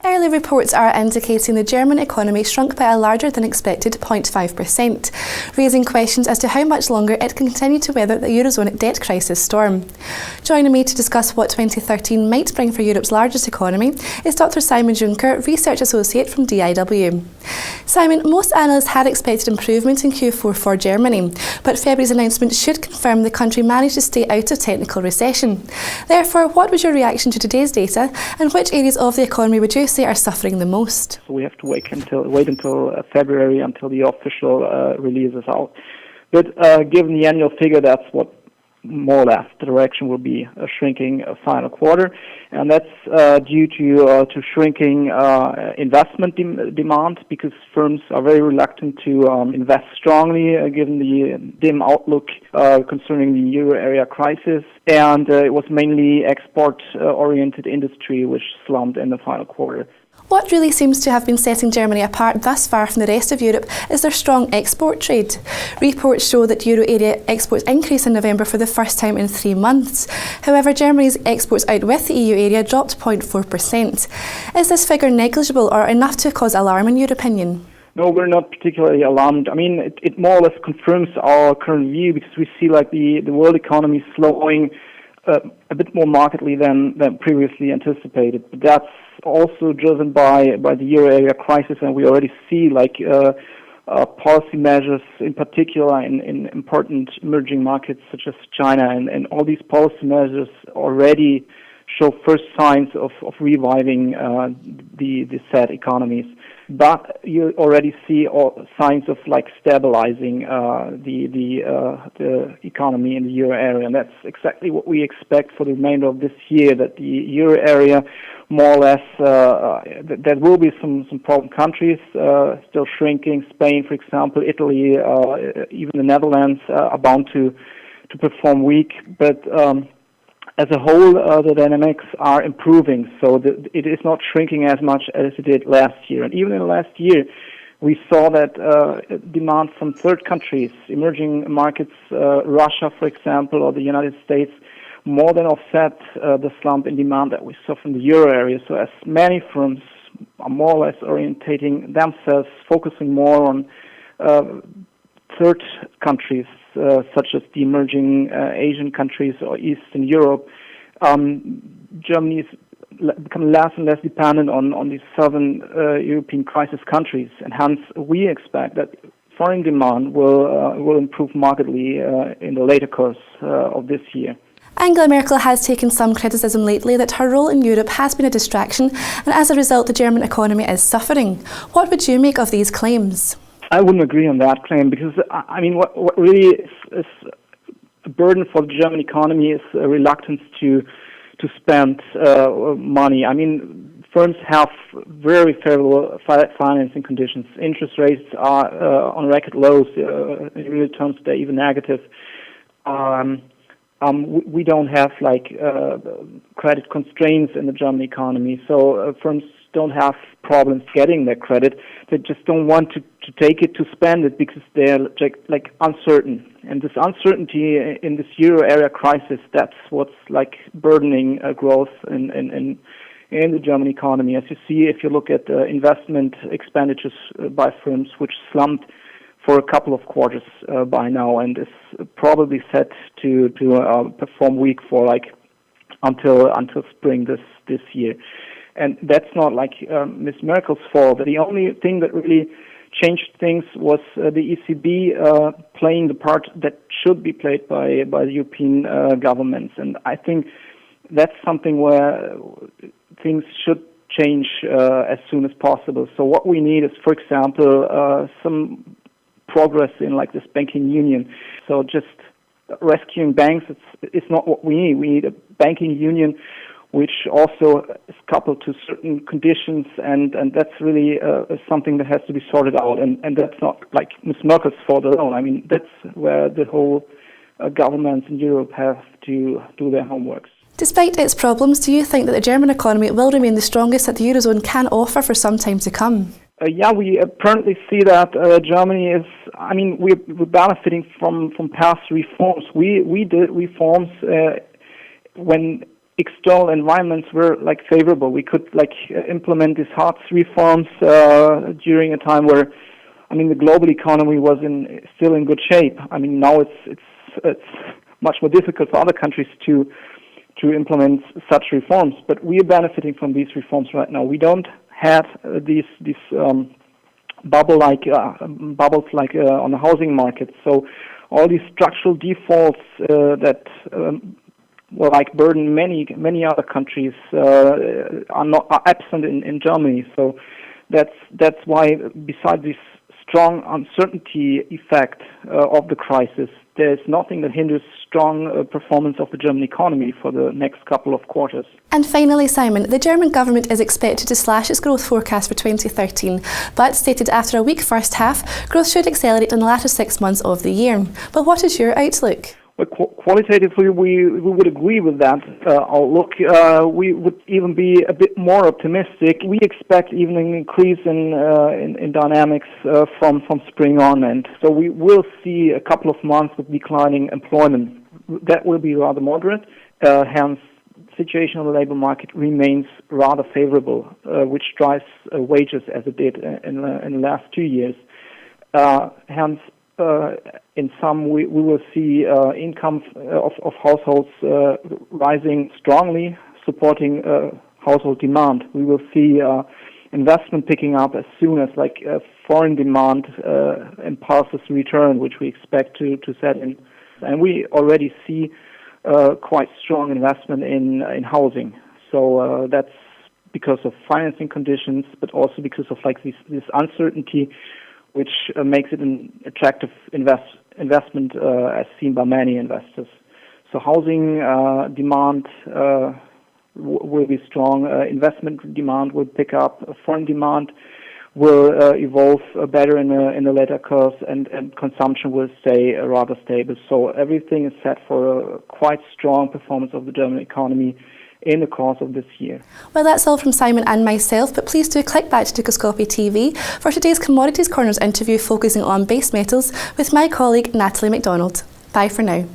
Early reports are indicating the German economy shrunk by a larger than expected 0.5%, raising questions as to how much longer it can continue to weather the Eurozone debt crisis storm. Joining me to discuss what 2013 might bring for Europe's largest economy is Dr. Simon Juncker, Research Associate from DIW. Simon, most analysts had expected improvement in Q4 for Germany, but February's announcement should confirm the country managed to stay out of technical recession. Therefore, what was your reaction to today's data, and which areas of the economy would you say are suffering the most? So we have to wait until February until the official release is out. But given the annual figure, that's what more or less the direction will be, a shrinking final quarter, and that's due to shrinking investment demand, because firms are very reluctant to invest strongly given the dim outlook concerning the euro area crisis, and it was mainly export-oriented industry which slumped in the final quarter. What really seems to have been setting Germany apart thus far from the rest of Europe is their strong export trade. Reports show that euro area exports increased in November for the first time in 3 months. However, Germany's exports out with the EU area dropped 0.4%. Is this figure negligible or enough to cause alarm in your opinion? No, we're not particularly alarmed. I mean, it more or less confirms our current view, because we see like the world economy slowing a bit more markedly than previously anticipated. But that's also driven by the euro area crisis, and we already see like policy measures, in particular in important emerging markets such as China, and all these policy measures already show first signs of reviving the said economies. But you already see signs of like stabilizing the economy in the euro area, and that's exactly what we expect for the remainder of this year. That the euro area, more or less, there will be some problem countries still shrinking. Spain, for example, Italy, even the Netherlands are bound to perform weak, but as a whole, the dynamics are improving, so it is not shrinking as much as it did last year. And even in the last year, we saw that demand from third countries, emerging markets, Russia, for example, or the United States, more than offset the slump in demand that we saw from the euro area. So as many firms are more or less orientating themselves, focusing more on third countries, such as the emerging Asian countries or Eastern Europe, Germany is becoming less and less dependent on these southern European crisis countries, and hence we expect that foreign demand will improve markedly in the later course of this year. Angela Merkel has taken some criticism lately that her role in Europe has been a distraction, and as a result the German economy is suffering. What would you make of these claims? I wouldn't agree on that claim, because I mean, what really is a burden for the German economy is a reluctance to spend money. I mean, firms have very favorable financing conditions. Interest rates are on record lows. In real terms, they're even negative. We don't have like credit constraints in the German economy, so firms don't have problems getting their credit. They just don't want to take it, to spend it, because they're like uncertain. And this uncertainty in this euro area crisis, that's what's like burdening growth in the German economy. As you see, if you look at investment expenditures by firms, which slumped for a couple of quarters by now, and is probably set to perform weak for like until spring this year. And that's not like Ms. Merkel's fault. The only thing that really changed things was the ECB playing the part that should be played by the European governments. And I think that's something where things should change as soon as possible. So what we need is, for example, some progress in like this banking union. So just rescuing banks, it's not what we need. We need a banking union which also is coupled to certain conditions, and that's really something that has to be sorted out. And that's not like Ms. Merkel's fault alone. I mean, that's where the whole governments in Europe have to do their homework. Despite its problems, do you think that the German economy will remain the strongest that the Eurozone can offer for some time to come? Yeah, we apparently see that Germany is, I mean, we're benefiting from past reforms. We did reforms when external environments were like favorable. We could like implement these hard reforms during a time where, I mean, the global economy was still in good shape. I mean, now it's much more difficult for other countries to implement such reforms. But we are benefiting from these reforms right now. We don't have these bubbles like on the housing market. So all these structural defaults that burden many other countries are absent in Germany. So that's why, besides this strong uncertainty effect of the crisis, there's nothing that hinders strong performance of the German economy for the next couple of quarters. And finally, Simon, the German government is expected to slash its growth forecast for 2013, but stated after a weak first half, growth should accelerate in the latter 6 months of the year. But what is your outlook? Well, qualitatively, we would agree with that outlook. We would even be a bit more optimistic. We expect even an increase in dynamics from spring on, and so we will see a couple of months of declining employment. That will be rather moderate. Hence, the situation on the labor market remains rather favorable, which drives wages as it did in the last 2 years. Hence, in sum, we will see income of households rising strongly, supporting household demand. We will see investment picking up as soon as foreign demand impulses return, which we expect to set in. And we already see quite strong investment in housing. So that's because of financing conditions, but also because of this uncertainty, which makes it an attractive investment as seen by many investors. So housing demand will be strong, investment demand will pick up, foreign demand will evolve better in the later curves, and consumption will stay rather stable. So everything is set for a quite strong performance of the German economy in the course of this year. Well, that's all from Simon and myself, but please do click back to Dukascopy TV for today's Commodities Corners interview focusing on base metals with my colleague Natalie MacDonald. Bye for now.